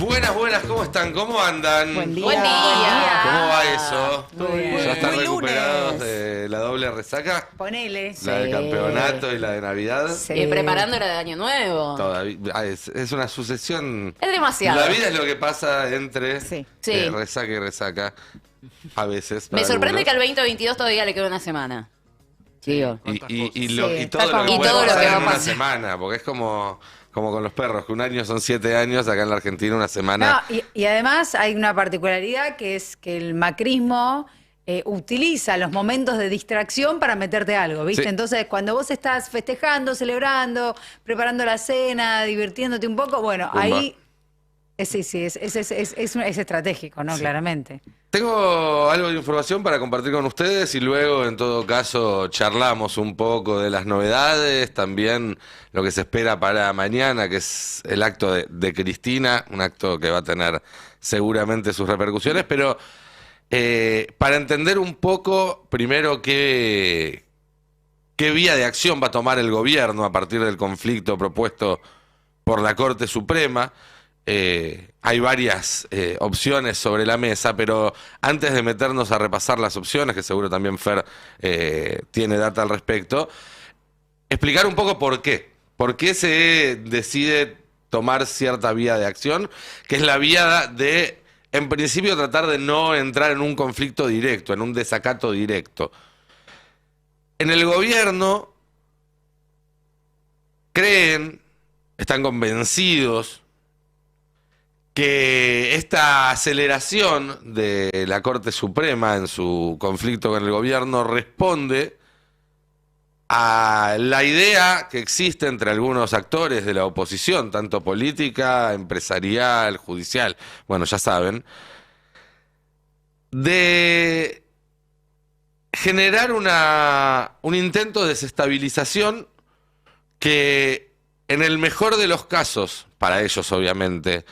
Buenas, buenas, ¿cómo están? ¿Cómo andan? Buen día. Buen día. ¿Cómo va eso? Muy bien. ¿Ya están Muy recuperados lunes. de la doble resaca? Ponele. La del campeonato y la de Navidad. Sí. Preparando la de Año Nuevo. Todavía, es una sucesión. Es demasiado. La vida es lo que pasa entre Sí. Sí. resaca y resaca. A veces. Me para sorprende que algunos. al 2022 todavía le queda una semana. Digo. Y Sí, todo está lo que como- puede Y todo lo pasar que va en a una pasar. semana, porque es como con los perros, que un año son 7 años, acá en la Argentina una semana. No, y además hay una particularidad que es que el macrismo utiliza los momentos de distracción para meterte algo, ¿viste? Sí. Entonces, cuando vos estás festejando, celebrando, preparando la cena, divirtiéndote un poco, bueno, Pumba. ahí sí, es estratégico, ¿no? Sí. Claramente. Tengo algo de información para compartir con ustedes y luego, en todo caso, charlamos un poco de las novedades, también lo que se espera para mañana, que es el acto de Cristina, un acto que va a tener seguramente sus repercusiones, pero para entender un poco, primero, qué vía de acción va a tomar el gobierno a partir del conflicto propuesto por la Corte Suprema. Hay varias opciones sobre la mesa, pero antes de meternos a repasar las opciones, que seguro también Fer tiene data al respecto, explicar un poco por qué. ¿Por qué se decide tomar cierta vía de acción? Que es la vía de, en principio, tratar de no entrar en un conflicto directo, en un desacato directo. En el gobierno creen, están convencidos que esta aceleración de la Corte Suprema en su conflicto con el gobierno responde a la idea que existe entre algunos actores de la oposición, tanto política, empresarial, judicial, bueno, ya saben, de generar un intento de desestabilización que, en el mejor de los casos, para ellos obviamente,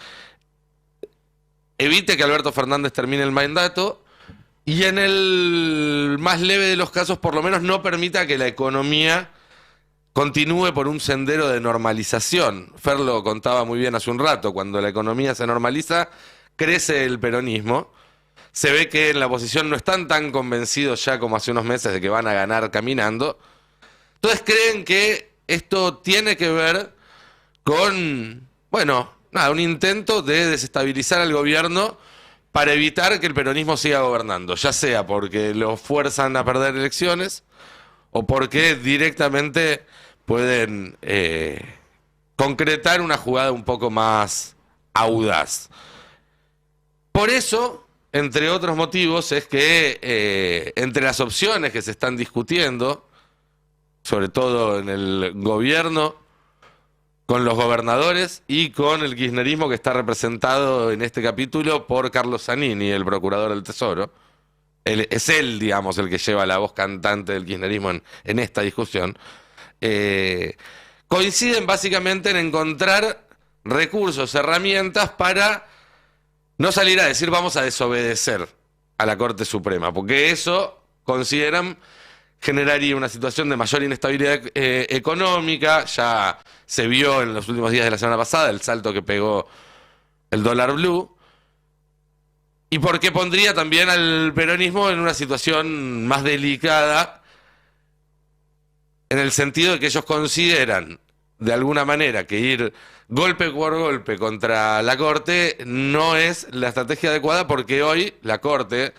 evite que Alberto Fernández termine el mandato y, en el más leve de los casos, por lo menos no permita que la economía continúe por un sendero de normalización. Fer lo contaba muy bien hace un rato, cuando la economía se normaliza, crece el peronismo. Se ve que en la oposición no están tan convencidos ya como hace unos meses de que van a ganar caminando. Entonces creen que esto tiene que ver con, bueno, nada, un intento de desestabilizar al gobierno para evitar que el peronismo siga gobernando, ya sea porque lo fuerzan a perder elecciones o porque directamente pueden concretar una jugada un poco más audaz. Por eso, entre otros motivos, es que entre las opciones que se están discutiendo, sobre todo en el gobierno, con los gobernadores y con el kirchnerismo, que está representado en este capítulo por Carlos Zanini, el procurador del Tesoro. Es él, digamos, el que lleva la voz cantante del kirchnerismo en esta discusión. Coinciden básicamente en encontrar recursos, herramientas para no salir a decir vamos a desobedecer a la Corte Suprema, porque eso, consideran, generaría una situación de mayor inestabilidad económica. Ya se vio en los últimos días de la semana pasada el salto que pegó el dólar blue, y porque pondría también al peronismo en una situación más delicada, en el sentido de que ellos consideran, de alguna manera, que ir golpe por golpe contra la Corte no es la estrategia adecuada, porque hoy la Corte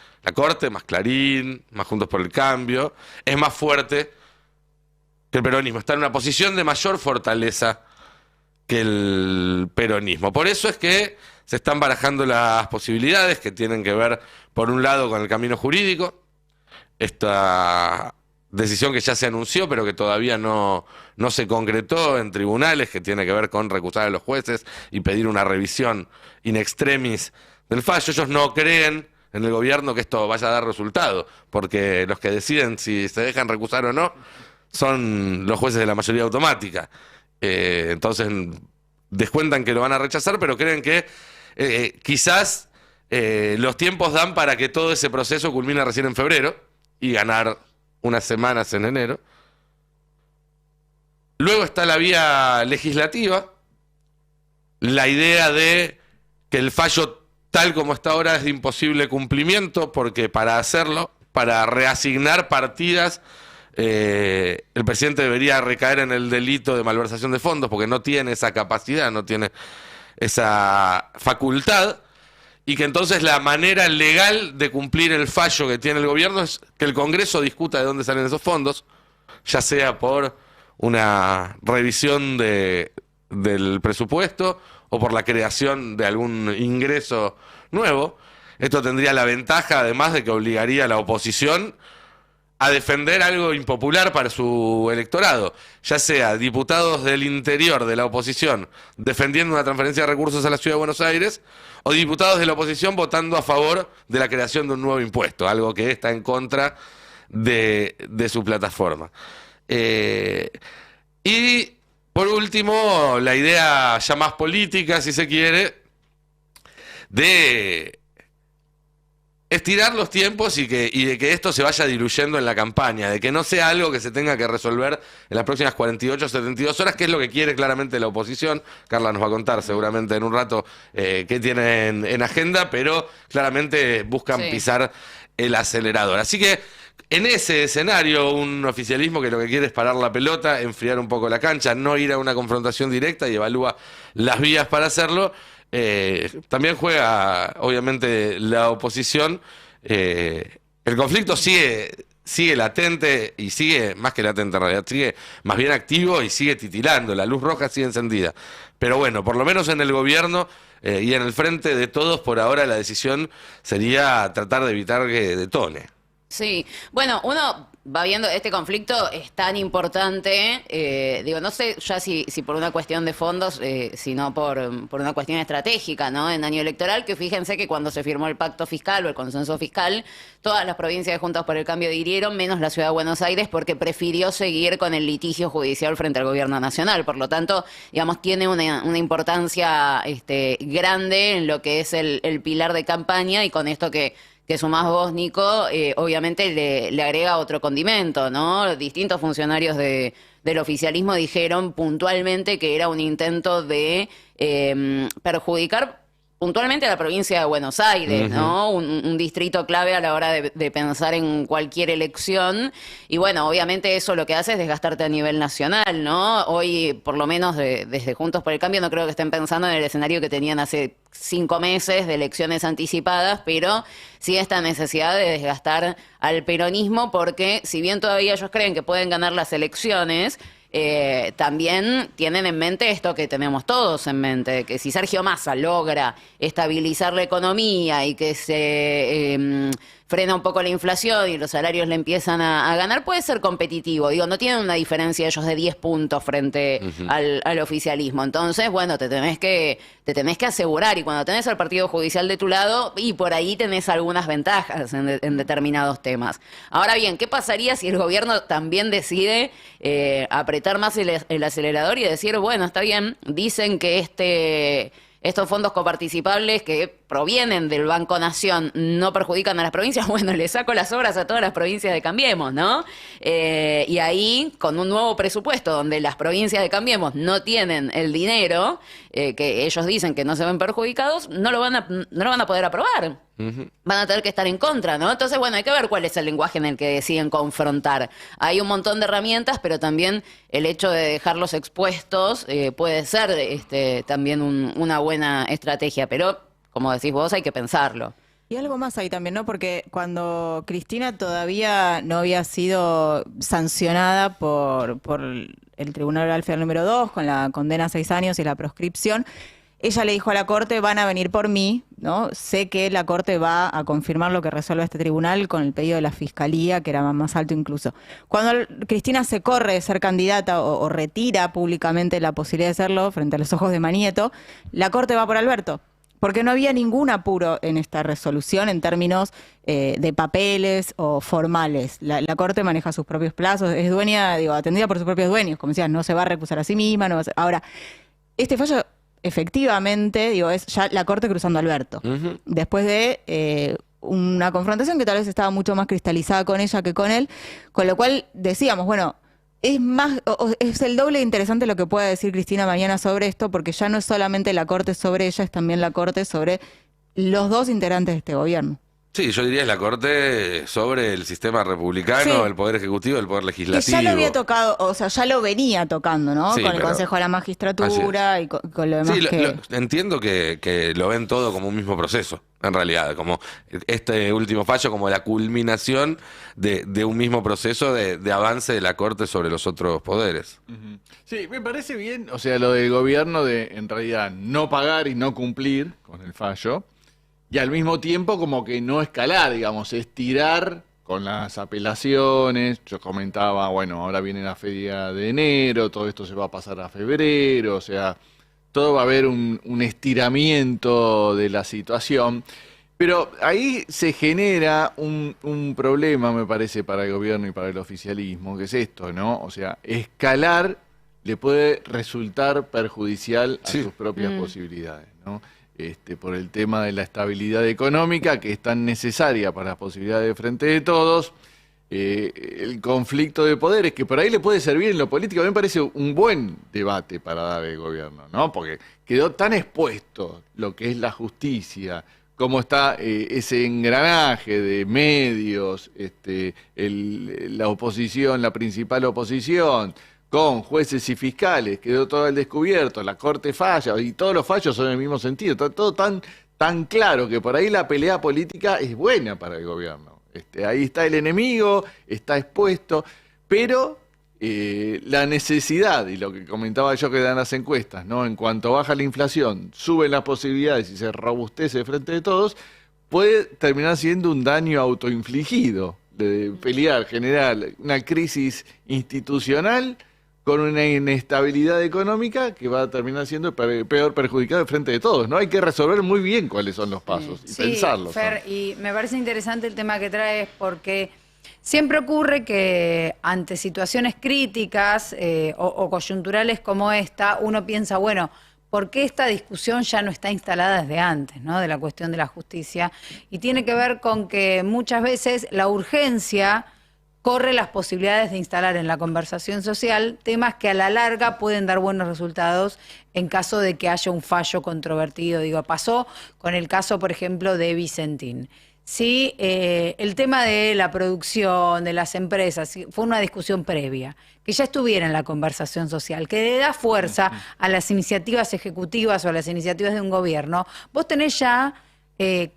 más Clarín, más Juntos por el Cambio, es más fuerte que el peronismo. Está en una posición de mayor fortaleza que el peronismo. Por eso es que se están barajando las posibilidades que tienen que ver, por un lado, con el camino jurídico, esta decisión que ya se anunció, pero que todavía no se concretó en tribunales, que tiene que ver con recusar a los jueces y pedir una revisión in extremis del fallo. Ellos no creen en el gobierno que esto vaya a dar resultado, porque los que deciden si se dejan recusar o no son los jueces de la mayoría automática. Entonces descuentan que lo van a rechazar, pero creen que quizás los tiempos dan para que todo ese proceso culmine recién en febrero y ganar unas semanas en enero. Luego está la vía legislativa, la idea de que el fallo tal como está ahora es de imposible cumplimiento, porque para hacerlo, para reasignar partidas, el presidente debería recaer en el delito de malversación de fondos, porque no tiene esa capacidad, no tiene esa facultad, y que entonces la manera legal de cumplir el fallo que tiene el gobierno es que el Congreso discuta de dónde salen esos fondos, ya sea por una revisión del presupuesto o por la creación de algún ingreso nuevo. Esto tendría la ventaja, además, de que obligaría a la oposición a defender algo impopular para su electorado, ya sea diputados del interior de la oposición defendiendo una transferencia de recursos a la Ciudad de Buenos Aires, o diputados de la oposición votando a favor de la creación de un nuevo impuesto, algo que está en contra de su plataforma. Y por último, la idea ya más política, si se quiere, de estirar los tiempos y de que esto se vaya diluyendo en la campaña, de que no sea algo que se tenga que resolver en las próximas 48 o 72 horas, que es lo que quiere claramente la oposición. Carla nos va a contar seguramente en un rato qué tienen en agenda, pero claramente buscan pisar el acelerador. Así que en ese escenario, un oficialismo que lo que quiere es parar la pelota, enfriar un poco la cancha, no ir a una confrontación directa y evalúa las vías para hacerlo. También juega, obviamente, la oposición. El conflicto sigue latente, y sigue, más que latente en realidad, sigue más bien activo y sigue titilando. La luz roja sigue encendida. Pero bueno, por lo menos en el gobierno y en el frente de todos, por ahora la decisión sería tratar de evitar que detone. Sí, bueno, uno va viendo este conflicto es tan importante, digo, no sé ya si por una cuestión de fondos, sino por una cuestión estratégica, ¿no? En año electoral, que fíjense que cuando se firmó el pacto fiscal o el consenso fiscal, todas las provincias de Juntos por el Cambio adhirieron, menos la Ciudad de Buenos Aires, porque prefirió seguir con el litigio judicial frente al gobierno nacional. Por lo tanto, digamos, tiene una importancia grande en lo que es el pilar de campaña, y con esto que sumás vos, Nico, obviamente le agrega otro condimento, ¿no? Distintos funcionarios del oficialismo dijeron puntualmente que era un intento de perjudicar puntualmente a la provincia de Buenos Aires, ¿no? Un distrito clave a la hora de pensar en cualquier elección. Y bueno, obviamente eso lo que hace es desgastarte a nivel nacional, ¿no? Hoy, por lo menos desde Juntos por el Cambio, no creo que estén pensando en el escenario que tenían hace 5 meses de elecciones anticipadas, pero sí esta necesidad de desgastar al peronismo, porque si bien todavía ellos creen que pueden ganar las elecciones, también tienen en mente esto que tenemos todos en mente, que si Sergio Massa logra estabilizar la economía y que se frena un poco la inflación y los salarios le empiezan a ganar, puede ser competitivo. Digo, no tienen una diferencia ellos de 10 puntos frente al oficialismo. Entonces, bueno, te tenés que asegurar, y cuando tenés al Partido Judicial de tu lado, y por ahí tenés algunas ventajas en determinados temas. Ahora bien, ¿qué pasaría si el gobierno también decide apretar más el acelerador y decir, bueno, está bien, dicen que estos fondos coparticipables que provienen del Banco Nación no perjudican a las provincias? Bueno, le saco las obras a todas las provincias de Cambiemos, ¿no? Y ahí, con un nuevo presupuesto donde las provincias de Cambiemos no tienen el dinero, que ellos dicen que no se ven perjudicados, no lo van a poder aprobar. Van a tener que estar en contra, ¿no? Entonces, bueno, hay que ver cuál es el lenguaje en el que deciden confrontar. Hay un montón de herramientas, pero también el hecho de dejarlos expuestos puede ser también una buena estrategia, pero como decís vos, hay que pensarlo. Y algo más ahí también, ¿no? Porque cuando Cristina todavía no había sido sancionada por el Tribunal Oral Federal número 2, con la condena a 6 años y la proscripción, ella le dijo a la Corte, van a venir por mí, ¿no? Sé que la Corte va a confirmar lo que resuelva este tribunal con el pedido de la Fiscalía, que era más alto incluso. Cuando Cristina se corre de ser candidata o retira públicamente la posibilidad de serlo frente a los ojos de Manieto, la Corte va por Alberto, porque no había ningún apuro en esta resolución en términos de papeles o formales. La Corte maneja sus propios plazos, es dueña, atendida por sus propios dueños, como decías, no se va a recusar a sí misma. No va a ser... Ahora, este fallo efectivamente, es ya la Corte cruzando a Alberto. Después de una confrontación que tal vez estaba mucho más cristalizada con ella que con él, con lo cual decíamos, bueno, es más, es el doble de interesante lo que pueda decir Cristina mañana sobre esto, porque ya no es solamente la Corte sobre ella, es también la Corte sobre los dos integrantes de este gobierno. Sí, yo diría es la Corte sobre el sistema republicano, Sí. el Poder Ejecutivo, el Poder Que Legislativo. ya lo había tocado, o sea, ya lo venía tocando, ¿no? Sí, Con el pero- Consejo de la Magistratura y con lo demás Sí, que... entiendo que lo ven todo como un mismo proceso, en realidad, como este último fallo, como la culminación de un mismo proceso de avance de la Corte sobre los otros poderes. Ujú. Sí, me parece bien, o sea, lo del gobierno de en realidad no pagar y no cumplir con el fallo, y al mismo tiempo como que no escalar, digamos, estirar con las apelaciones. Yo comentaba, bueno, ahora viene la feria de enero, todo esto se va a pasar a febrero, o sea, todo va a haber un estiramiento de la situación. Pero ahí se genera un problema, me parece, para el gobierno y para el oficialismo, que es esto, ¿no? O sea, escalar le puede resultar perjudicial a Sí. sus propias posibilidades, ¿no? Por el tema de la estabilidad económica, que es tan necesaria para las posibilidades de frente de todos, el conflicto de poderes, que por ahí le puede servir en lo político. A mí me parece un buen debate para dar el gobierno, ¿no? Porque quedó tan expuesto lo que es la justicia, cómo está ese engranaje de medios, la oposición, la principal oposición, con jueces y fiscales, quedó todo al descubierto, la Corte falla, y todos los fallos son en el mismo sentido, está todo tan claro que por ahí la pelea política es buena para el gobierno. Ahí está el enemigo, está expuesto, pero la necesidad, y lo que comentaba yo que dan las encuestas, ¿no? En cuanto baja la inflación, suben las posibilidades y se robustece frente de todos, puede terminar siendo un daño autoinfligido, de pelear, generar una crisis institucional con una inestabilidad económica que va a terminar siendo peor perjudicado frente de todos, ¿no? Hay que resolver muy bien cuáles son los pasos y Sí, pensarlos. Fer, y me parece interesante el tema que traes porque siempre ocurre que ante situaciones críticas o coyunturales como esta, uno piensa, bueno, ¿por qué esta discusión ya no está instalada desde antes, ¿no? De la cuestión de la justicia? Y tiene que ver con que muchas veces la urgencia corre las posibilidades de instalar en la conversación social temas que a la larga pueden dar buenos resultados en caso de que haya un fallo controvertido. Digo, pasó con el caso, por ejemplo, de Vicentín. Sí, el tema de la producción, de las empresas, sí, fue una discusión previa, que ya estuviera en la conversación social, que le da fuerza a las iniciativas ejecutivas o a las iniciativas de un gobierno. Vos tenés ya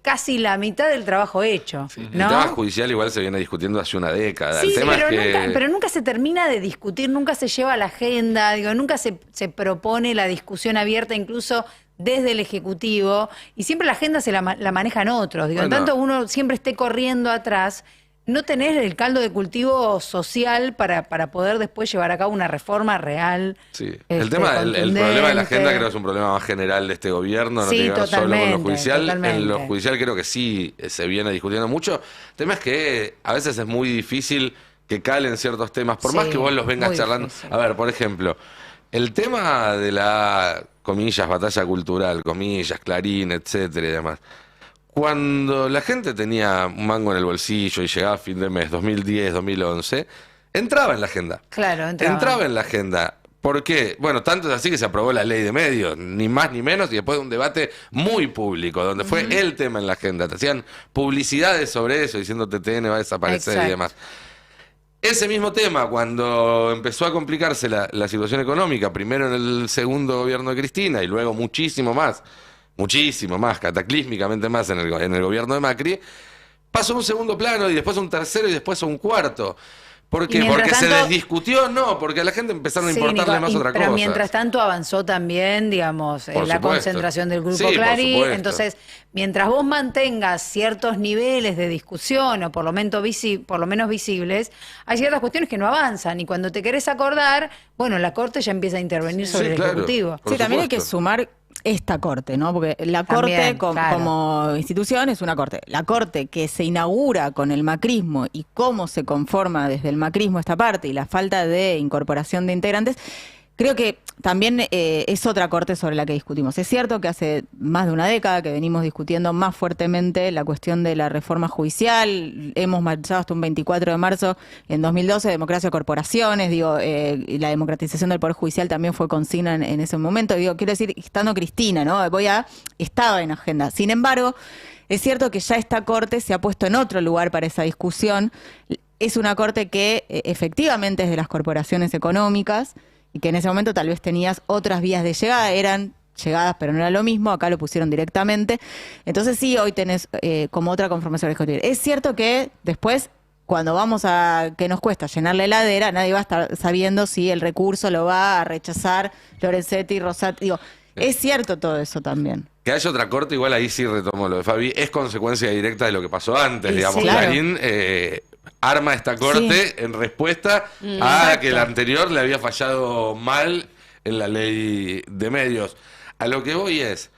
casi la mitad del trabajo hecho, El ¿no? tema judicial igual se viene discutiendo hace una década. Sí, el tema pero, es que... pero nunca se termina de discutir, nunca se lleva a la agenda, digo, nunca se propone la discusión abierta incluso desde el Ejecutivo, y siempre la agenda se la manejan otros. Digo, en Bueno. tanto uno siempre esté corriendo atrás, no tener el caldo de cultivo social para poder después llevar a cabo una reforma real. Sí. El tema, el problema de la contundente. agenda creo que es un problema más general de este gobierno, no Sí, tiene que ver solo con lo totalmente, judicial. totalmente. En lo judicial creo que sí se viene discutiendo mucho. El tema es que a veces es muy difícil que calen ciertos temas, por Sí, más que vos los vengas muy charlando. difícil. A ver, por ejemplo, el tema de la, comillas, batalla cultural, comillas, Clarín, etcétera y demás. Cuando la gente tenía un mango en el bolsillo y llegaba a fin de mes, 2010, 2011, entraba en la agenda. Claro, entraba. En la agenda. ¿Por qué? Bueno, tanto es así que se aprobó la ley de medios, ni más ni menos, y después de un debate muy público, donde fue el tema en la agenda. Te hacían publicidades sobre eso, diciendo TTN va a desaparecer Exacto. y demás. Ese mismo tema, cuando empezó a complicarse la situación económica, primero en el segundo gobierno de Cristina y luego muchísimo más, cataclísmicamente más en el gobierno de Macri, pasó a un segundo plano y después a un tercero y después a un cuarto. ¿Por qué? Y mientras ¿Porque se tanto- desdiscutió? No, porque a la gente empezaron a Sí, importarle Nico, más otra pero cosa. mientras tanto avanzó también, digamos, Por la supuesto. concentración del Grupo Sí, por Clarín. supuesto. Entonces, mientras vos mantengas ciertos niveles de discusión o por lo menos visibles, hay ciertas cuestiones que no avanzan. Y cuando te querés acordar, bueno, la Corte ya empieza a intervenir sobre Sí, el claro. Ejecutivo. Por Sí, también hay que supuesto. sumar esta corte, ¿no? Porque la También, corte claro. como institución es una corte. La corte que se inaugura con el macrismo y cómo se conforma desde el macrismo esta parte y la falta de incorporación de integrantes, creo que también es otra corte sobre la que discutimos. Es cierto que hace más de una década que venimos discutiendo más fuertemente la cuestión de la reforma judicial. Hemos marchado hasta un 24 de marzo en 2012, democracia de corporaciones, y la democratización del Poder Judicial también fue consigna en ese momento. Quiero decir, estando Cristina, ¿no? Estaba en agenda. Sin embargo, es cierto que ya esta corte se ha puesto en otro lugar para esa discusión. Es una corte que efectivamente es de las corporaciones económicas, y que en ese momento tal vez tenías otras vías de llegada, eran llegadas pero no era lo mismo, acá lo pusieron directamente. Entonces sí, hoy tenés como otra conformación legislativa. Es cierto que después, cuando vamos a que nos cuesta llenar la heladera, nadie va a estar sabiendo si el recurso lo va a rechazar Lorenzetti, Rosati. Es cierto todo eso también. Que haya otra corte, igual ahí sí retomo lo de Fabi, es consecuencia directa de lo que pasó antes, Sí, digamos. claro. Clarín arma esta corte en respuesta a que el anterior le había fallado mal en la ley de medios. A lo que voy es,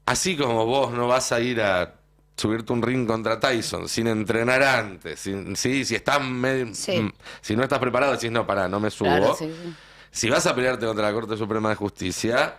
así como vos no vas a ir a subirte un ring contra Tyson sin entrenar antes, si estás si no estás preparado, decís, no, pará, no me subo. Claro, sí. Si vas a pelearte contra la Corte Suprema de Justicia,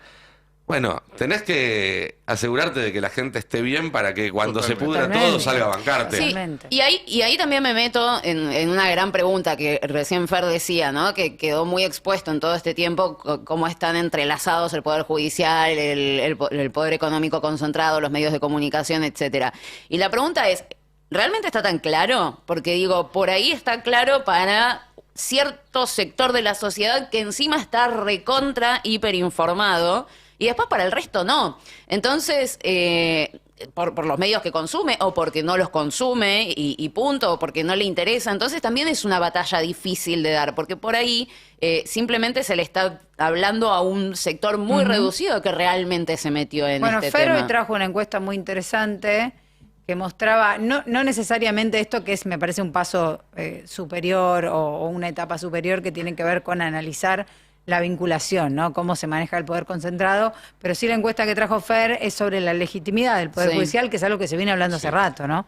bueno, tenés que asegurarte de que la gente esté bien para que cuando se pudra Totalmente. todo salga a bancarte. Sí, Totalmente. y ahí también me meto en una gran pregunta que recién Fer decía, ¿no? Que quedó muy expuesto en todo este tiempo cómo están entrelazados el Poder Judicial, el Poder Económico concentrado, los medios de comunicación, etcétera. Y la pregunta es, ¿realmente está tan claro? Porque digo, por ahí está claro para cierto sector de la sociedad que encima está recontra hiperinformado y después para el resto no. Entonces, por los medios que consume o porque no los consume y punto, o porque no le interesa. Entonces también es una batalla difícil de dar, porque por ahí simplemente se le está hablando a un sector muy reducido que realmente se metió en Bueno, este Fer hoy tema. trajo una encuesta muy interesante que mostraba, no necesariamente esto que es, me parece, un paso superior o una etapa superior que tiene que ver con analizar la vinculación, ¿no? Cómo se maneja el poder concentrado, pero sí la encuesta que trajo Fer es sobre la legitimidad del Poder Sí. Judicial, que es algo que se viene hablando hace rato, ¿no?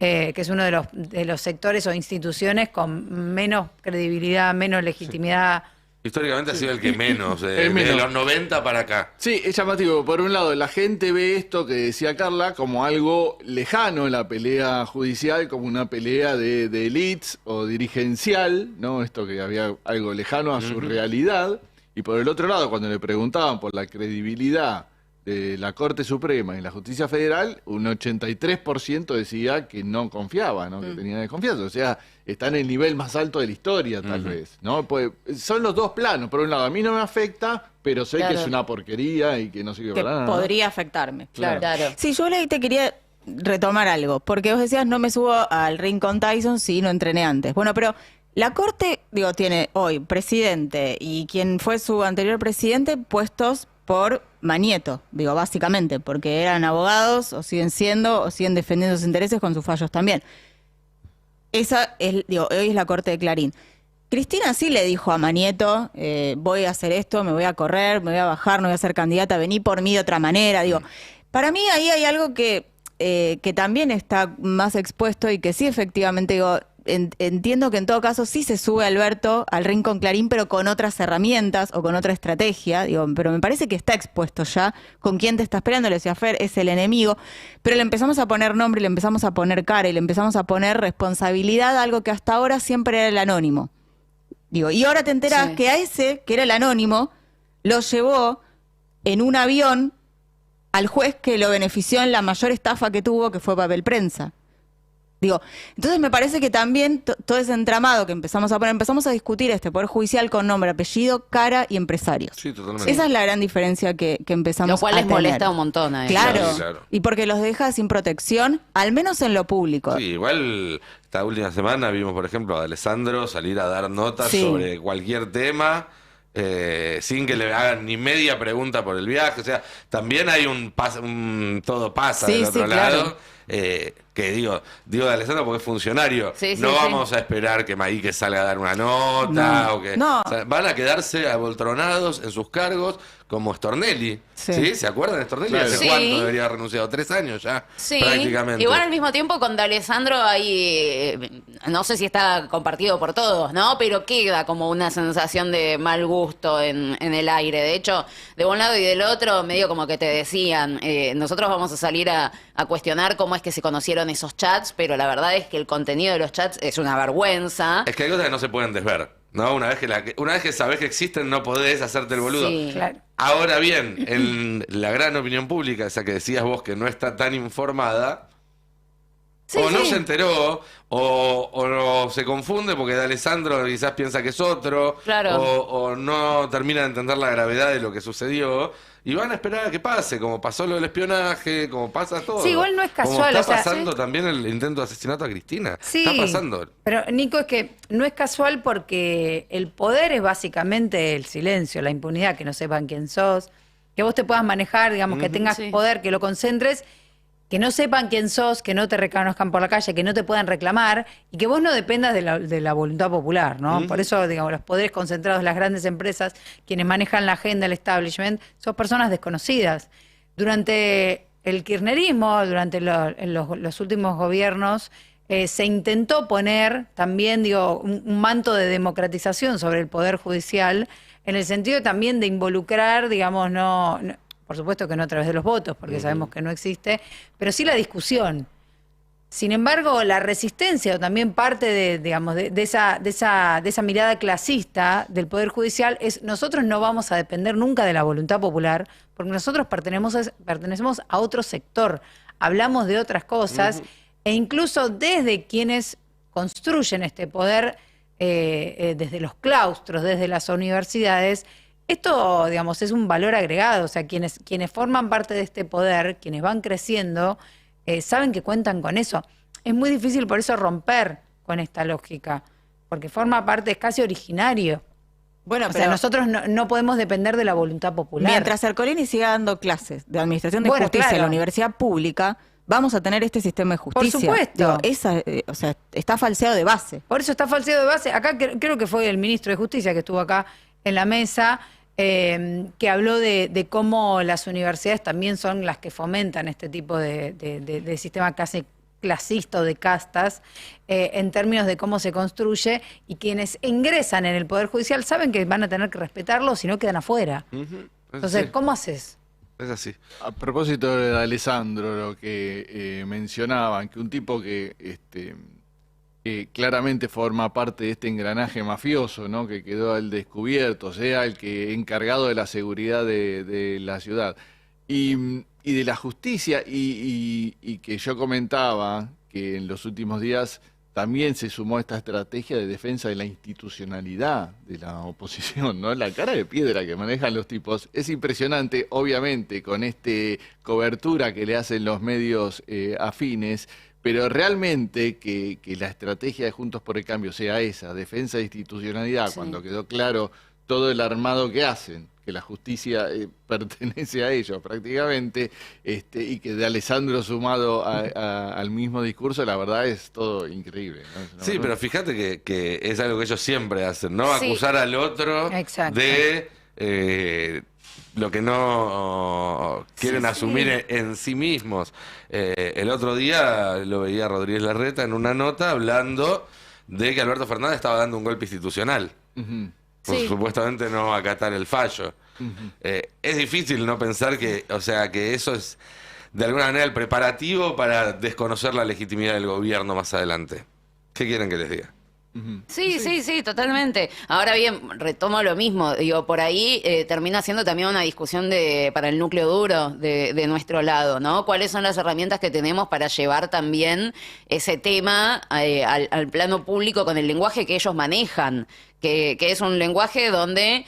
Que es uno de los sectores o instituciones con menos credibilidad, menos legitimidad. Históricamente ha sido el que menos, El de menos. los 90 para acá. Sí, es llamativo. Por un lado, la gente ve esto que decía Carla como algo lejano en la pelea judicial, como una pelea de elites o dirigencial, ¿no? Esto que había algo lejano a su realidad. Y por el otro lado, cuando le preguntaban por la credibilidad de la Corte Suprema y la Justicia Federal, un 83% decía que no confiaba, ¿no? Que tenía desconfianza. O sea, está en el nivel más alto de la historia, tal vez, ¿no? Pues son los dos planos. Por un lado, a mí no me afecta, pero sé Claro. que es una porquería y que no sirve Que para nada. ¿no? podría afectarme. Claro. Claro. Sí, yo ahí te quería retomar algo, porque vos decías, no me subo al ring con Tyson si no entrené antes. Bueno, pero la Corte, tiene hoy presidente y quien fue su anterior presidente puestos por Manieto, básicamente, porque eran abogados, o siguen siendo, o siguen defendiendo sus intereses con sus fallos también. Esa es, hoy es la Corte de Clarín. Cristina sí le dijo a Manieto, voy a hacer esto, me voy a correr, me voy a bajar, no voy a ser candidata, vení por mí de otra manera. Para mí ahí hay algo que también está más expuesto y que sí efectivamente, entiendo que en todo caso sí se sube Alberto al ring con Clarín, pero con otras herramientas o con otra estrategia, pero me parece que está expuesto ya con quién te está esperando. Le decía Fer, es el enemigo, pero le empezamos a poner nombre, le empezamos a poner cara y le empezamos a poner responsabilidad a algo que hasta ahora siempre era el anónimo. Y ahora te enterás Sí. que a ese, que era el anónimo, lo llevó en un avión al juez que lo benefició en la mayor estafa que tuvo, que fue papel prensa. Entonces me parece que también todo ese entramado que empezamos a discutir este Poder Judicial con nombre, apellido, cara y empresarios. Sí, totalmente. Esa es la gran diferencia que empezamos a Lo cual les tener. molesta un montón a ellos. Claro. Sí, claro. Y porque los deja sin protección, al menos en lo público. Sí, igual esta última semana vimos, por ejemplo, a Alessandro salir a dar notas Sí. sobre cualquier tema, sin que le hagan ni media pregunta por el viaje. O sea, también hay un todo pasa Sí, del sí, otro claro. lado. que digo de Alessandro porque es funcionario. Sí, sí, no sí. vamos a esperar que Maíque salga a dar una nota No. o que No. o sea, van a quedarse aboltronados en sus cargos como Stornelli. Sí. ¿Sí? ¿Se acuerdan de Stornelli? Claro. ¿Hace Sí. cuánto debería haber renunciado? 3 años ya, Sí, prácticamente. igual al mismo tiempo con D'Alessandro hay, no sé si está compartido por todos, ¿no? Pero queda como una sensación de mal gusto en el aire. De hecho, de un lado y del otro, medio como que te decían, nosotros vamos a salir a cuestionar cómo es que se conocieron esos chats, pero la verdad es que el contenido de los chats es una vergüenza. Es que hay cosas que no se pueden desver. ¿No? Una vez que sabés que existen, no podés hacerte el boludo. Sí. Claro. Ahora bien, en la gran opinión pública, esa que decías vos que no está tan informada, Sí, o no sí. se enteró, o no se confunde porque de Alessandro quizás piensa que es otro, Claro. o no termina de entender la gravedad de lo que sucedió, y van a esperar a que pase, como pasó lo del espionaje, como pasa todo. Sí, igual no es Como casual, está o sea, pasando sí. también el intento de asesinato a Cristina. Sí, Está pasando. pero Nico, es que no es casual porque el poder es básicamente el silencio, la impunidad, que no sepan quién sos, que vos te puedas manejar, digamos, que tengas Sí. poder, que lo concentres, que no sepan quién sos, que no te reconozcan por la calle, que no te puedan reclamar y que vos no dependas de la voluntad popular, ¿no? Por eso, digamos, los poderes concentrados, las grandes empresas, quienes manejan la agenda, el establishment, son personas desconocidas. Durante el kirchnerismo, durante los últimos gobiernos, se intentó poner también, digo, un manto de democratización sobre el Poder Judicial, en el sentido también de involucrar, digamos, por supuesto que no a través de los votos, porque sabemos que no existe, pero sí la discusión. Sin embargo, la resistencia o también parte de esa mirada clasista del Poder Judicial es nosotros no vamos a depender nunca de la voluntad popular, porque nosotros pertenecemos a otro sector, hablamos de otras cosas, e incluso desde quienes construyen este poder, desde los claustros, desde las universidades, esto, digamos, es un valor agregado. O sea, quienes forman parte de este poder, quienes van creciendo, saben que cuentan con eso. Es muy difícil por eso romper con esta lógica, porque forma parte, es casi originario. Bueno, O sea, nosotros no podemos depender de la voluntad popular. mientras Ercolini siga dando clases de administración de Bueno, justicia en claro. la universidad pública, vamos a tener este sistema de justicia. supuesto. O sea, está falseado de base. Por eso está falseado de base. Acá creo que fue el ministro de Justicia que estuvo acá en la mesa, que habló de cómo las universidades también son las que fomentan este tipo de sistema casi clasista o de castas, en términos de cómo se construye, y quienes ingresan en el Poder Judicial saben que van a tener que respetarlo, si no quedan afuera. Entonces, Sí, ¿cómo haces? es así. A propósito de Alessandro, lo que mencionaban, que un tipo que claramente forma parte de este engranaje mafioso, ¿no? Que quedó al descubierto, sea el que encargado de la seguridad de la ciudad y de la justicia, y que yo comentaba que en los últimos días también se sumó esta estrategia de defensa de la institucionalidad de la oposición, ¿no? La cara de piedra que manejan los tipos es impresionante, obviamente, con cobertura que le hacen los medios afines, pero realmente que la estrategia de Juntos por el Cambio sea esa, defensa de institucionalidad, Sí. cuando quedó claro todo el armado que hacen, que la justicia pertenece a ellos prácticamente, y que de Alessandro sumado al mismo discurso, la verdad es todo increíble, ¿no? Es una Sí, verdad. pero fíjate que es algo que ellos siempre hacen, ¿no? Sí. Acusar al otro Exacto. de lo que no quieren asumir en sí mismos. El otro día lo veía Rodríguez Larreta en una nota hablando de que Alberto Fernández estaba dando un golpe institucional, Ujú. por Sí. supuestamente no acatar el fallo. Es difícil no pensar que, o sea, que eso es de alguna manera el preparativo para desconocer la legitimidad del gobierno más adelante. ¿Qué quieren que les diga? Sí, totalmente. Ahora bien, retomo lo mismo. Digo, por ahí termina siendo también una discusión para el núcleo duro de nuestro lado, ¿no? ¿Cuáles son las herramientas que tenemos para llevar también ese tema al plano público con el lenguaje que ellos manejan? Que es un lenguaje donde,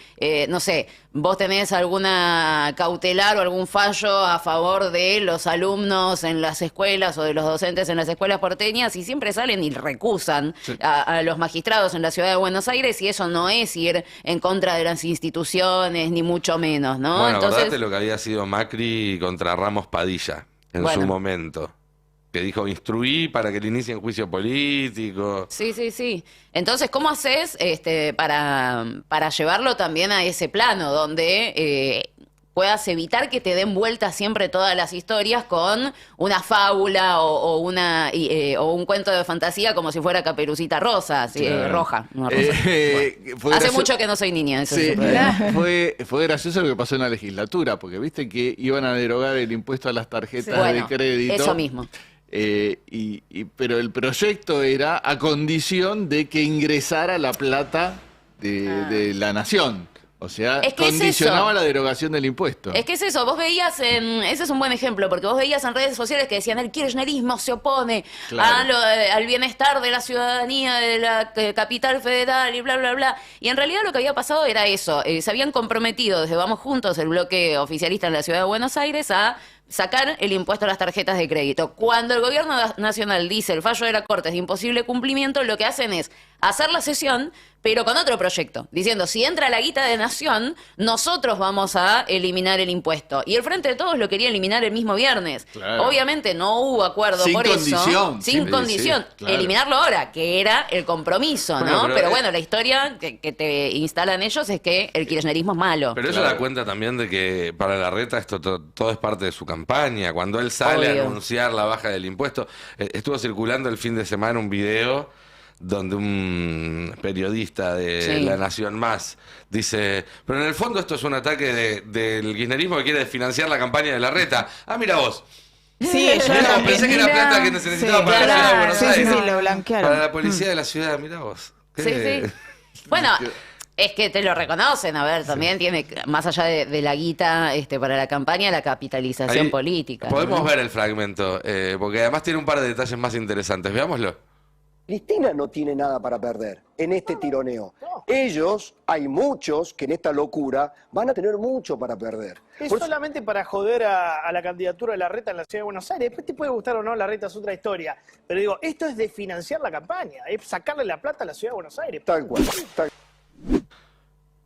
no sé, vos tenés alguna cautelar o algún fallo a favor de los alumnos en las escuelas o de los docentes en las escuelas porteñas, y siempre salen y recusan a los magistrados en la ciudad de Buenos Aires, y eso no es ir en contra de las instituciones, ni mucho menos, ¿no? Bueno, acordate lo que había sido Macri contra Ramos Padilla en Bueno. su momento. que dijo instruí para que le inicien juicio político. Sí, sí, sí. Entonces, ¿cómo haces para llevarlo también a ese plano donde puedas evitar que te den vuelta siempre todas las historias con una fábula o un cuento de fantasía como si fuera Caperucita Rosa, roja, no rosa? Hace mucho que no soy niña, eso Sí, es el problema. fue gracioso lo que pasó en la legislatura, porque viste que iban a derogar el impuesto a las tarjetas Bueno, de crédito. eso mismo. Pero el proyecto era a condición de que ingresara la plata de la nación. O sea, Es que es condicionaba eso. la derogación del impuesto. Es que es eso, vos veías ese es un buen ejemplo, porque vos veías en redes sociales que decían el kirchnerismo se opone Claro. al bienestar de la ciudadanía de la capital federal y bla, bla, bla. Y en realidad lo que había pasado era eso, se habían comprometido desde Vamos Juntos, el bloque oficialista en la ciudad de Buenos Aires, a sacar el impuesto a las tarjetas de crédito. Cuando el gobierno nacional dice el fallo de la Corte es de imposible cumplimiento, lo que hacen es hacer la sesión, pero con otro proyecto, diciendo, si entra la guita de Nación, nosotros vamos a eliminar el impuesto. Y el Frente de Todos lo quería eliminar el mismo viernes. Claro. Obviamente no hubo acuerdo Sin por condición. eso. Sin Sí, condición. sí, claro. Eliminarlo ahora, que era el compromiso, Bueno, ¿no? pero, Pero bueno, la historia que te instalan ellos es que el kirchnerismo es malo. Pero eso Claro. da cuenta también de que para Larreta esto todo es parte de su campaña. Cuando él sale Obvio. a anunciar la baja del impuesto, estuvo circulando el fin de semana un video donde un periodista de Sí. La Nación Más dice, pero en el fondo esto es un ataque del kirchnerismo que quiere financiar la campaña de Larreta. Ah, mira vos. Sí, yo Mirá vos, también. pensé que era Mira. plata que se necesitaba Sí, para la claro. ciudad de Buenos Sí, sí, Aires. sí, lo blanquearon. Para la policía de la ciudad, mira vos. Sí, sí. Bueno, es que te lo reconocen, a ver, también tiene, más allá de la guita para la campaña, la capitalización Ahí política. Podemos ¿no? ver el fragmento, porque además tiene un par de detalles más interesantes. Veámoslo. Cristina no tiene nada para perder en este tironeo. Ellos, hay muchos que en esta locura van a tener mucho para perder. Es Por eso- solamente para joder a la candidatura de Larreta en la Ciudad de Buenos Aires. Después te puede gustar o no, Larreta es otra historia. Pero digo, esto es de financiar la campaña, es sacarle la plata a la Ciudad de Buenos Aires. Tal cual.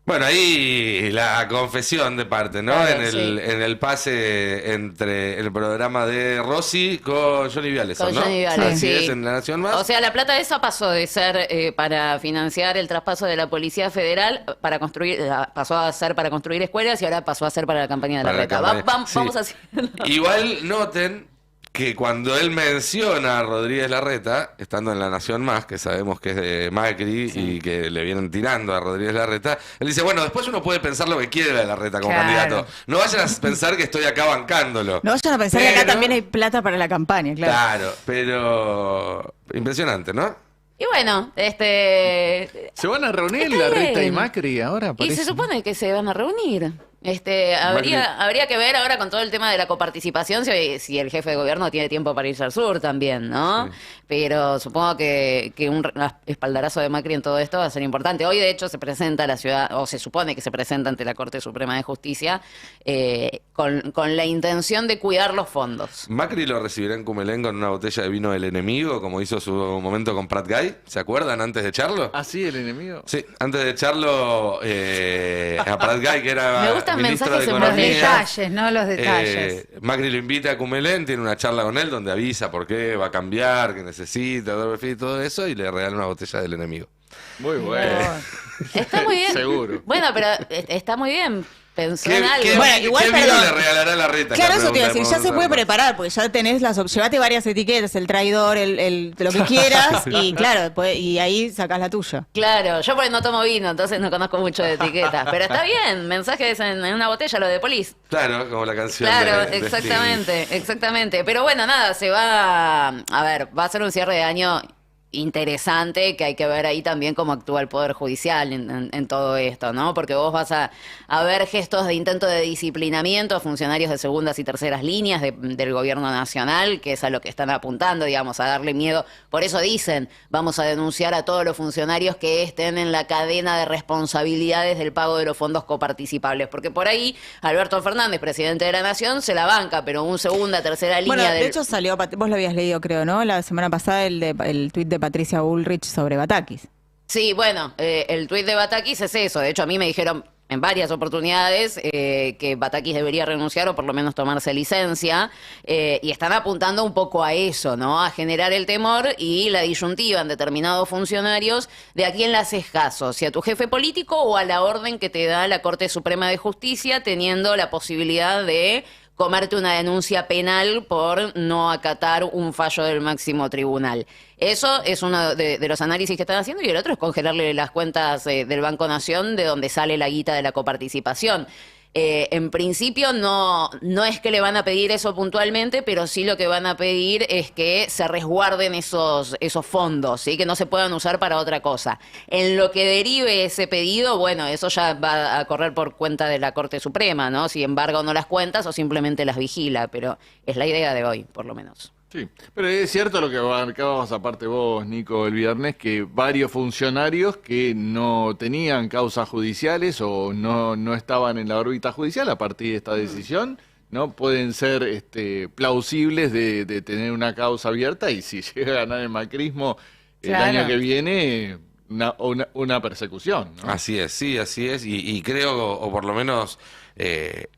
Bueno, ahí la confesión de parte, ¿no? Claro, en el pase entre el programa de Rossi con Johnny Viales, Con ¿no? Johnny Viales, Así sí. es, en La Nación Más. O sea, la plata esa pasó de ser para financiar el traspaso de la Policía Federal para construir, pasó a ser para construir escuelas y ahora pasó a ser para la campaña de Para la Larreta. campaña, sí. Vamos haciendo. Igual noten que cuando él menciona a Rodríguez Larreta, estando en La Nación Más, que sabemos que es de Macri y que le vienen tirando a Rodríguez Larreta, él dice, bueno, después uno puede pensar lo que quiere de Larreta como Claro. candidato. No vayan a pensar que estoy acá bancándolo. No vayan a pensar que acá Pero- también hay plata para la campaña, claro. Claro, pero impresionante, ¿no? Y bueno, ¿Se van a reunir Está Larreta y bien. Macri ahora? y Parece. se supone que se van a reunir. Habría que ver ahora con todo el tema de la coparticipación si el jefe de gobierno tiene tiempo para irse al sur también, ¿no? Pero supongo que un espaldarazo de Macri en todo esto va a ser importante. Hoy, de hecho, se presenta a la ciudad, o se supone que se presenta ante la Corte Suprema de Justicia con la intención de cuidar los fondos. Macri lo recibirá en Cumelén con una botella de vino del enemigo, como hizo su momento con Prat Guy. ¿Se acuerdan antes de echarlo? ¿Ah, sí, el enemigo? Sí, antes de echarlo a Prat Guy, que era Me gustan ministro mensajes de en Los Economía. detalles, ¿no? Los detalles. Macri lo invita a Cumelén, tiene una charla con él donde avisa por qué va a cambiar, que necesita, y todo eso, y le regala una botella del enemigo. Muy bueno. Está muy bien. Seguro. Bueno, pero está muy bien. Pensó ¿Qué, en algo. qué- Bueno, igual, qué vino perdón. le regalará la reta? Claro, eso te iba a decir, ya se puede preparar, porque ya tenés las opciones, llevate varias etiquetas, el traidor, lo que quieras, y claro, y ahí sacás la tuya. Claro, yo por ahí no tomo vino, entonces no conozco mucho de etiquetas. Pero está bien, mensajes en una botella, lo de Police. Claro, como la canción Claro, de exactamente, exactamente. Pero bueno, nada, va a ser un cierre de año interesante, que hay que ver ahí también cómo actúa el Poder Judicial en todo esto, ¿no? Porque vos vas a ver gestos de intento de disciplinamiento a funcionarios de segundas y terceras líneas del gobierno nacional, que es a lo que están apuntando, digamos, a darle miedo. Por eso dicen, vamos a denunciar a todos los funcionarios que estén en la cadena de responsabilidades del pago de los fondos coparticipables, porque por ahí Alberto Fernández, presidente de la Nación, se la banca, pero un segunda, tercera línea Bueno, de del... hecho salió, vos lo habías leído creo, ¿no? La semana pasada el tuit de Patricia Bullrich sobre Batakis. Sí, bueno, el tuit de Batakis es eso. De hecho, a mí me dijeron, en varias oportunidades que Batakis debería renunciar o por lo menos tomarse licencia, y están apuntando un poco a eso, ¿no? A generar el temor y la disyuntiva en determinados funcionarios de a quién le haces caso, si a tu jefe político o a la orden que te da la Corte Suprema de Justicia, teniendo la posibilidad de comerte una denuncia penal por no acatar un fallo del máximo tribunal. Eso es uno de los análisis que están haciendo, y el otro es congelarle las cuentas del Banco Nación, de donde sale la guita de la coparticipación. En principio no es que le van a pedir eso puntualmente, pero sí lo que van a pedir es que se resguarden esos fondos, ¿sí? Que no se puedan usar para otra cosa. En lo que derive ese pedido, bueno, eso ya va a correr por cuenta de la Corte Suprema, ¿no? Si embargo no las cuentas o simplemente las vigila, pero es la idea de hoy, por lo menos. Sí, pero es cierto lo que marcabas aparte vos, Nico, el viernes, que varios funcionarios que no tenían causas judiciales o no estaban en la órbita judicial a partir de esta decisión, ¿no? Pueden ser plausibles de tener una causa abierta, y si llega a ganar el macrismo el Claro. año que viene, una persecución, ¿no? Así es, sí, así es. Y creo, o por lo menos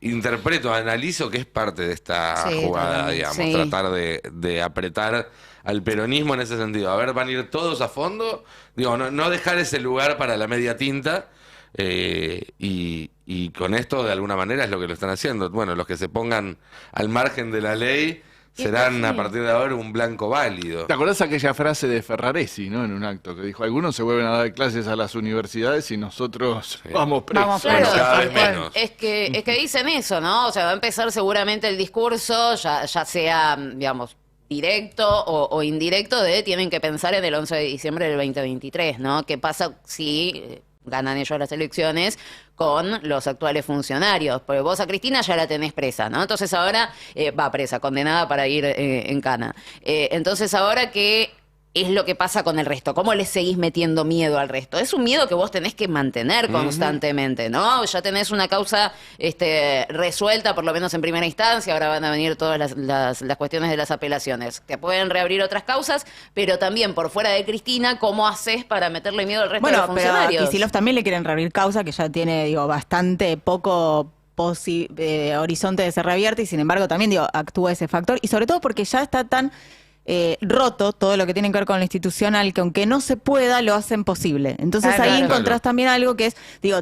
interpreto, analizo que es parte de esta Sí, jugada, totalmente. digamos, Sí. tratar de apretar al peronismo en ese sentido. A ver, van a ir todos a fondo, digo, no dejar ese lugar para la media tinta, y con esto de alguna manera es lo que lo están haciendo. Bueno, los que se pongan al margen de la ley serán a partir de ahora un blanco válido. ¿Te acordás aquella frase de Ferraresi, ¿no? En un acto que dijo: algunos se vuelven a dar clases a las universidades y nosotros vamos presos? Vamos Bueno, presos, cada tal vez cual. menos. Es que dicen eso, ¿no? O sea, va a empezar seguramente el discurso, ya sea, digamos, directo o indirecto, de tienen que pensar en el 11 de diciembre del 2023, ¿no? ¿Qué pasa si ganan ellos las elecciones con los actuales funcionarios? Porque vos a Cristina ya la tenés presa, ¿no? Entonces ahora va presa, condenada para ir en cana. Entonces ahora, ¿qué es lo que pasa con el resto? ¿Cómo le seguís metiendo miedo al resto? Es un miedo que vos tenés que mantener constantemente, ¿no? Ya tenés una causa resuelta, por lo menos en primera instancia, ahora van a venir todas las cuestiones de las apelaciones. Te pueden reabrir otras causas, pero también por fuera de Cristina, ¿cómo haces para meterle miedo al resto de los Bueno, pero a funcionarios? Kicillof también le quieren reabrir causa, que ya tiene, digo, bastante poco horizonte de ser reabierta, y sin embargo también, digo, actúa ese factor, y sobre todo porque ya está tan roto todo lo que tiene que ver con lo institucional, que aunque no se pueda, lo hacen posible. Entonces Claro, ahí claro. encontrás también algo que es, digo,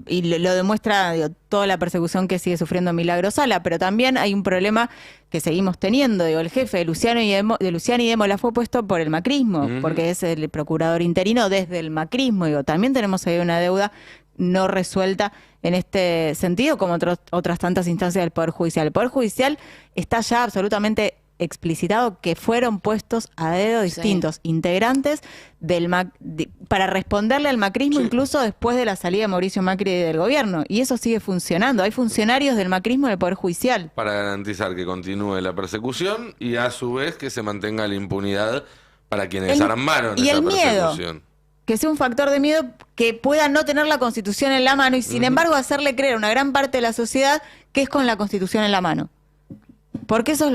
y lo demuestra, digo, toda la persecución que sigue sufriendo Milagro Sala, pero también hay un problema que seguimos teniendo. Digo, el jefe de Luciani y Démola fue puesto por el macrismo, porque es el procurador interino desde el macrismo. Digo, también tenemos ahí una deuda no resuelta en este sentido, como otras tantas instancias del Poder Judicial. El Poder Judicial está ya absolutamente explicitado que fueron puestos a dedo distintos integrantes para responderle al macrismo, incluso después de la salida de Mauricio Macri del gobierno, y eso sigue funcionando. Hay funcionarios del macrismo en el Poder Judicial. Para garantizar que continúe la persecución y a su vez que se mantenga la impunidad para quienes armaron y esa el miedo. persecución. Que sea un factor de miedo, que pueda no tener la Constitución en la mano y sin embargo hacerle creer a una gran parte de la sociedad que es con la Constitución en la mano. Porque eso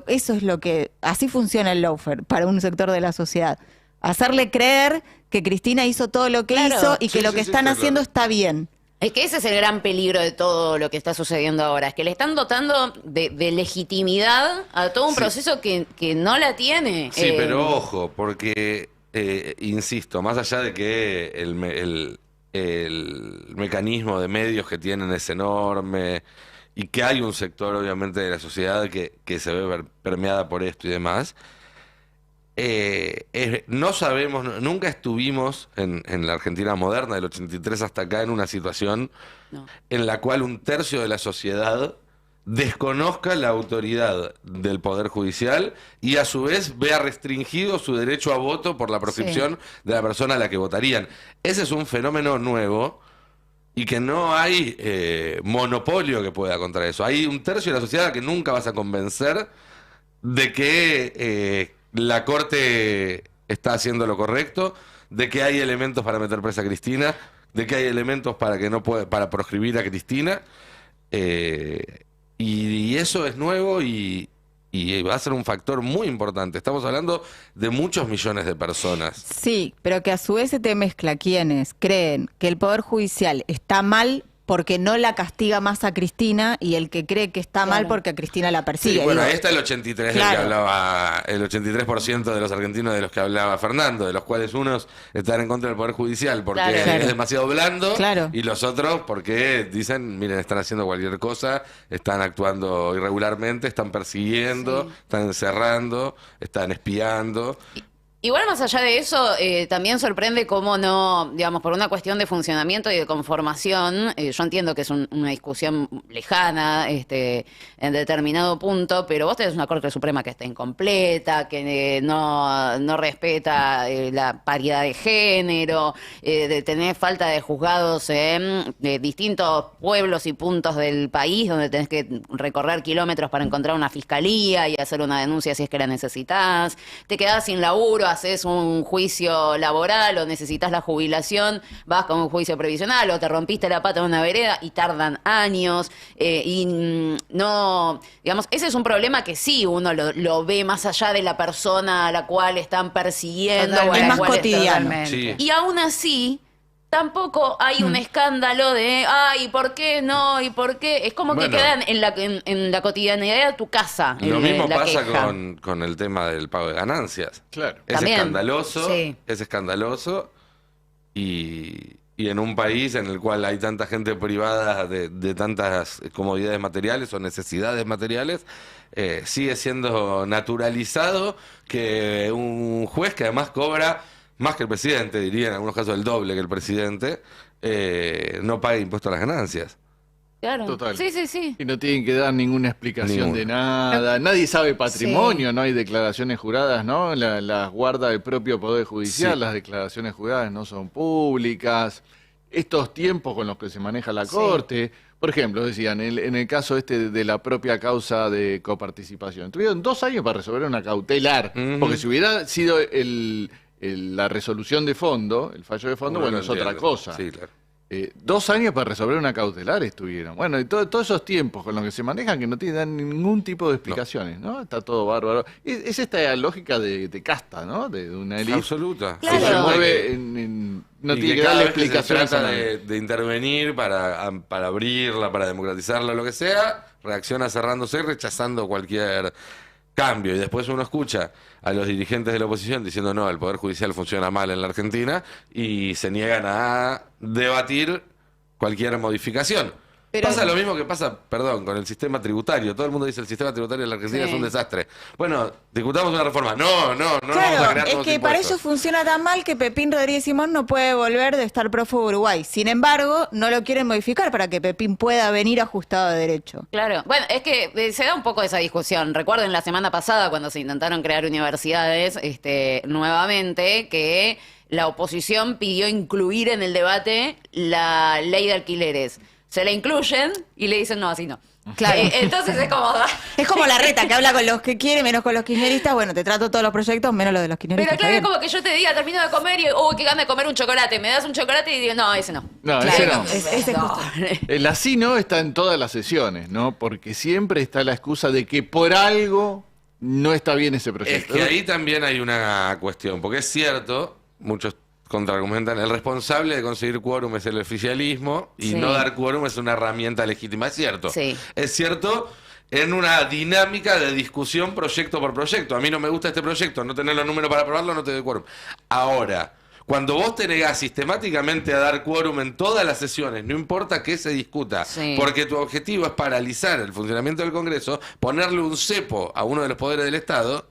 es lo que, así funciona el lawfare para un sector de la sociedad. Hacerle creer que Cristina hizo todo lo que Claro. hizo y que Sí, lo sí, que sí, están está haciendo claro. está bien. Es que ese es el gran peligro de todo lo que está sucediendo ahora, es que le están dotando de legitimidad a todo un proceso que no la tiene. Sí, pero ojo, porque, insisto, más allá de que el mecanismo de medios que tienen es enorme y que hay un sector, obviamente, de la sociedad que se ve permeada por esto y demás, no sabemos, nunca estuvimos en la Argentina moderna, del 83 hasta acá, en una situación No. en la cual un tercio de la sociedad desconozca la autoridad del Poder Judicial y a su vez vea restringido su derecho a voto por la proscripción de la persona a la que votarían. Ese es un fenómeno nuevo y que no hay monopolio que pueda contra eso. Hay un tercio de la sociedad que nunca vas a convencer de que la Corte está haciendo lo correcto, de que hay elementos para meter presa a Cristina, de que hay elementos para que no puede, para proscribir a Cristina, y eso es nuevo y Y va a ser un factor muy importante. Estamos hablando de muchos millones de personas. Sí, pero que a su vez se te mezcla quienes creen que el Poder Judicial está mal porque no la castiga más a Cristina y el que cree que está mal porque a Cristina la persigue. Sí, bueno, Digo, ahí está el 83 claro. del que hablaba, el 83% de los argentinos de los que hablaba Fernando, de los cuales unos están en contra del Poder Judicial porque Claro. es demasiado blando, Claro. y los otros porque dicen, miren, están haciendo cualquier cosa, están actuando irregularmente, están persiguiendo, están encerrando, están espiando. Igual más allá de eso, también sorprende cómo no, digamos, por una cuestión de funcionamiento y de conformación, yo entiendo que es una discusión lejana, en determinado punto, pero vos tenés una Corte Suprema que está incompleta, que no respeta la paridad de género, de tener falta de juzgados en distintos pueblos y puntos del país, donde tenés que recorrer kilómetros para encontrar una fiscalía y hacer una denuncia si es que la necesitas, te quedás sin laburo, haces un juicio laboral o necesitas la jubilación, vas con un juicio previsional o te rompiste la pata en una vereda y tardan años. No, digamos, ese es un problema que sí uno lo ve más allá de la persona a la cual están persiguiendo. O a Es la más cual cotidiano. Totalmente. Sí. y aún así, tampoco hay un escándalo de, ay, ¿por qué no? ¿Y por qué? Es como Bueno. que quedan en la cotidianidad de tu casa. Lo mismo la pasa queja. con el tema del pago de ganancias. Claro. Es También. escandaloso, Sí. es escandaloso, y en un país en el cual hay tanta gente privada de tantas comodidades materiales o necesidades materiales, sigue siendo naturalizado que un juez que además cobra más que el presidente, diría en algunos casos el doble que el presidente, no pague impuesto a las ganancias. Claro. Total. Sí, sí, sí. Y no tienen que dar ninguna explicación Ninguna. de nada. Nadie sabe patrimonio, no hay declaraciones juradas, ¿no? Las guarda el propio Poder Judicial, Sí. las declaraciones juradas no son públicas. Estos tiempos con los que se maneja la Corte, por ejemplo, decían, en el caso de la propia causa de coparticipación, tuvieron 2 años para resolver una cautelar, Ujú. porque si hubiera sido la resolución de fondo, el fallo de fondo, Uno bueno, lo es otra entiende. cosa. Sí, claro. 2 años para resolver una cautelar estuvieron. Bueno, y todos esos tiempos con los que se manejan que no tienen ningún tipo de explicaciones, ¿no? Está todo bárbaro. Es esta lógica de casta, ¿no? De una élite Absoluta. que se Claro. mueve no Y tiene que cada darle vez que se explicaciones a trata nadie. de intervenir para abrirla, para democratizarla, lo que sea, reacciona cerrándose y rechazando cualquier cambio. Y después uno escucha a los dirigentes de la oposición diciendo no, el Poder Judicial funciona mal en la Argentina, y se niegan a debatir cualquier modificación. Pero- Pasa lo mismo que pasa, perdón, con el sistema tributario. Todo el mundo dice el sistema tributario de la Argentina Sí. es un desastre. Bueno, discutamos una reforma. No vamos a Claro, crear es nuevos que para impuestos. ellos funciona tan mal que Pepín Rodríguez Simón no puede volver de estar prófugo de Uruguay. Sin embargo, no lo quieren modificar para que Pepín pueda venir ajustado de derecho. Claro, bueno, es que se da un poco esa discusión. Recuerden la semana pasada cuando se intentaron crear universidades nuevamente, que la oposición pidió incluir en el debate la ley de alquileres. Se la incluyen y le dicen no, así no. Claro. Entonces es como... Es como la reta que habla con los que quiere, menos con los kirchneristas. Bueno, te trato todos los proyectos, menos los de los kirchneristas. Pero claro, es está bien. como que yo te diga, termino de comer y, qué gana de comer un chocolate. Me das un chocolate y digo, no, ese no. No, Claro, ese no. ese justo. El así no está en todas las sesiones, ¿no? Porque siempre está la excusa de que por algo no está bien ese Es proyecto. que ahí también hay una cuestión, porque es cierto, muchos contraargumentan, el responsable de conseguir quórum es el oficialismo y Sí. no dar quórum es una herramienta legítima. Es cierto. Sí. Es cierto en una dinámica de discusión proyecto por proyecto. A mí no me gusta este proyecto, no tener los números para aprobarlo, no te doy quórum. Ahora, cuando vos te negás sistemáticamente a dar quórum en todas las sesiones, no importa qué se discuta, Sí. porque tu objetivo es paralizar el funcionamiento del Congreso, ponerle un cepo a uno de los poderes del Estado,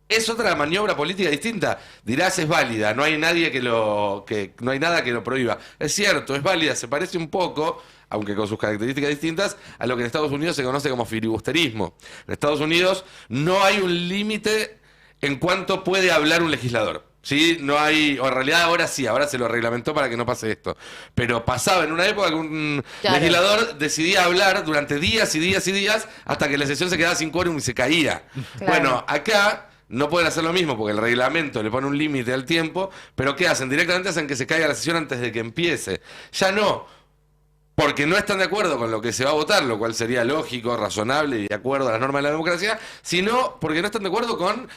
es otra maniobra política distinta. Dirás, es válida, no hay nadie no hay nada que lo prohíba. Es cierto, es válida, se parece un poco, aunque con sus características distintas, a lo que en Estados Unidos se conoce como filibusterismo. En Estados Unidos no hay un límite en cuanto puede hablar un legislador. ¿Sí? No hay, o en realidad ahora sí, ahora se lo reglamentó para que no pase esto. Pero pasaba en una época que un Claro. legislador decidía hablar durante días y días y días hasta que la sesión se quedaba sin quórum y se caía. Claro. Bueno, acá no pueden hacer lo mismo porque el reglamento le pone un límite al tiempo, pero ¿qué hacen? Directamente hacen que se caiga la sesión antes de que empiece. Ya no porque no están de acuerdo con lo que se va a votar, lo cual sería lógico, razonable y de acuerdo a las normas de la democracia, sino porque no están de acuerdo con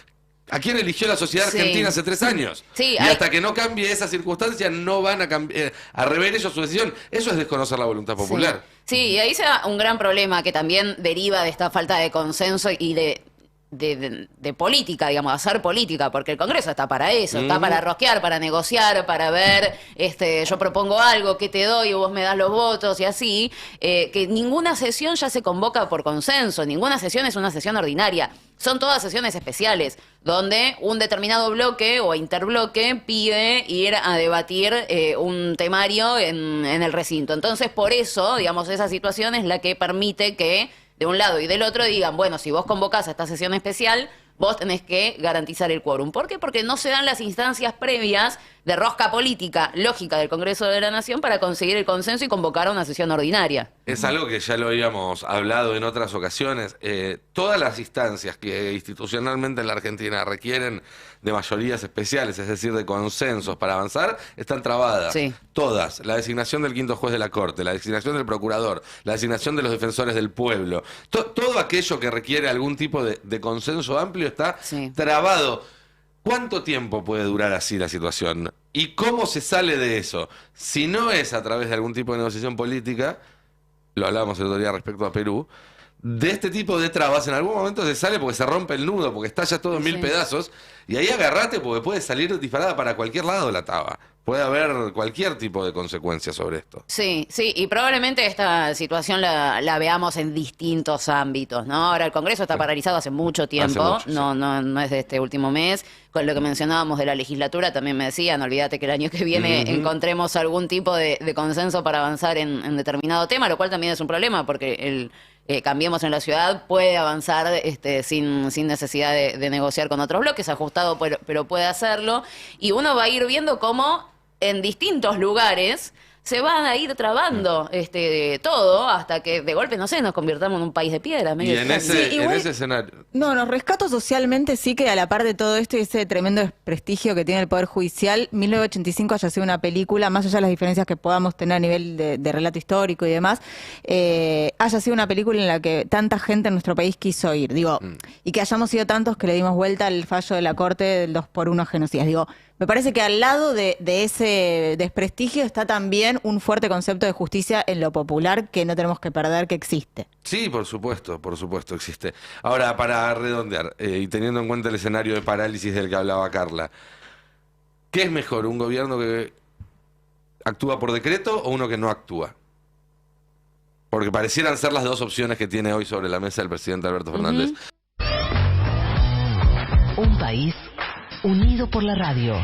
a quién eligió la sociedad Sí. argentina hace 3 años. Sí, Y hasta que no cambie esa circunstancia, no van a rever ellos su decisión. Eso es desconocer la voluntad popular. Sí, y ahí se da un gran problema que también deriva de esta falta de consenso y de política, digamos, hacer política, porque el Congreso está para eso, está para rosquear, para negociar, para ver, yo propongo algo, ¿qué te doy? Vos me das los votos y así, que ninguna sesión ya se convoca por consenso, ninguna sesión es una sesión ordinaria, son todas sesiones especiales, donde un determinado bloque o interbloque pide ir a debatir un temario en el recinto. Entonces, por eso, digamos, esa situación es la que permite que de un lado y del otro digan, bueno, si vos convocás a esta sesión especial, vos tenés que garantizar el quórum. ¿Por qué? Porque no se dan las instancias previas de rosca política lógica del Congreso de la Nación para conseguir el consenso y convocar a una sesión ordinaria. Es algo que ya lo habíamos hablado en otras ocasiones. Todas las instancias que institucionalmente en la Argentina requieren de mayorías especiales, es decir, de consensos para avanzar, están trabadas. Sí. Todas. La designación del quinto juez de la Corte, la designación del procurador, la designación de los defensores del pueblo. Todo aquello que requiere algún tipo de consenso amplio está trabado. ¿Cuánto tiempo puede durar así la situación? ¿Y cómo se sale de eso? Si no es a través de algún tipo de negociación política, lo hablábamos el otro día respecto a Perú, de este tipo de trabas en algún momento se sale porque se rompe el nudo, porque estalla todo en 1000 pedazos, y ahí agarrate porque puede salir disparada para cualquier lado la traba. Puede haber cualquier tipo de consecuencia sobre esto. Sí, sí, y probablemente esta situación la veamos en distintos ámbitos, ¿no? Ahora el Congreso está paralizado hace mucho tiempo, Hace mucho, no es de este último mes. Con lo que mencionábamos de la legislatura también me decían, olvídate que el año que viene encontremos algún tipo de consenso para avanzar en determinado tema, lo cual también es un problema porque Cambiemos en la Ciudad puede avanzar sin necesidad de negociar con otros bloques, ajustado, pero puede hacerlo. Y uno va a ir viendo cómo en distintos lugares se van a ir trabando todo hasta que de golpe, no sé, nos convirtamos en un país de piedra. Y en ese igual- escenario... No, nos rescato socialmente, sí que a la par de todo esto y ese tremendo desprestigio que tiene el Poder Judicial, 1985 haya sido una película, más allá de las diferencias que podamos tener a nivel de relato histórico y demás, haya sido una película en la que tanta gente en nuestro país quiso ir, digo, y que hayamos sido tantos que le dimos vuelta al fallo de la Corte del 2x1 genocidas. Digo, me parece que al lado de ese desprestigio está también un fuerte concepto de justicia en lo popular que no tenemos que perder, que existe. Sí, por supuesto existe. Ahora, para redondear, y teniendo en cuenta el escenario de parálisis del que hablaba Carla, ¿qué es mejor, un gobierno que actúa por decreto o uno que no actúa? Porque parecieran ser las dos opciones que tiene hoy sobre la mesa el presidente Alberto Fernández. Un país unido por la radio.